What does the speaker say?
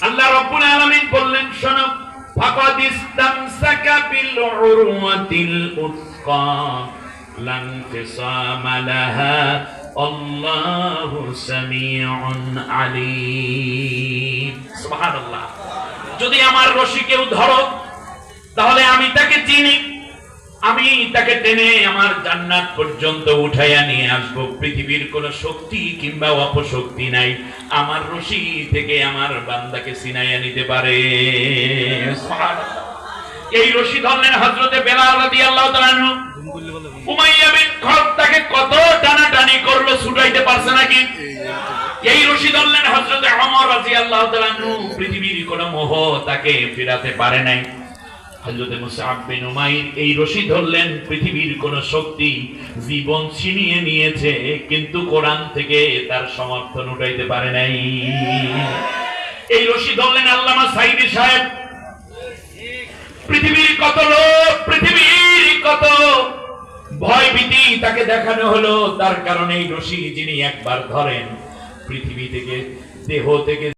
আল্লাহ রাব্বুল আলামিন বললেন, শোনো, ফাকাদ ইসতামসাকা বিল উরওয়াতিল উসকা লান ফিসামা লাহা আল্লাহু সামিউন আলীম। সুবহানাল্লাহ। যদি আমার রশি কেউ ধরো তাহলে আমি তাকে চিনি, আমি তাকে টেনে আমার জান্নাত পর্যন্ত উঠাইয়া নিয়ে আসবো। পৃথিবীর কোন শক্তি কিংবা অপশক্তি নাই আমার রশি থেকে আমার বান্দাকে ছিনাইয়া নিতে পারে। এই রশি ধরলেন হযরতে বেলাল রাদিয়াল্লাহু তাআলা আনহু। উমাইয়া বিন খালদ তাকে কত টানাটানি করলো, ছুটাইতে পারছে নাকি? এই রশি ধরলেন হযরতে ওমর রাদিয়াল্লাহু তাআলা আনহু। পৃথিবীর কোন মোহ তাকে ফিরাতে পারে নাই। হযরত মুসআব বিন উমাইর এই রশি ধরলেন, পৃথিবীর কোন শক্তি জীবন ছিনিয়ে নিয়েছে কিন্তু কোরআন থেকে তার সমর্থন উঠাইতে পারে নাই। এই রশি ধরলেন আল্লামা সাঈদী সাহেব। পৃথিবীর কত লোক, পৃথিবীর কত ভয় ভীতি তাকে দেখানো হলো, তার কারণে এই রশি যিনি একবার ধরেন পৃথিবী থেকে, দেহ থেকে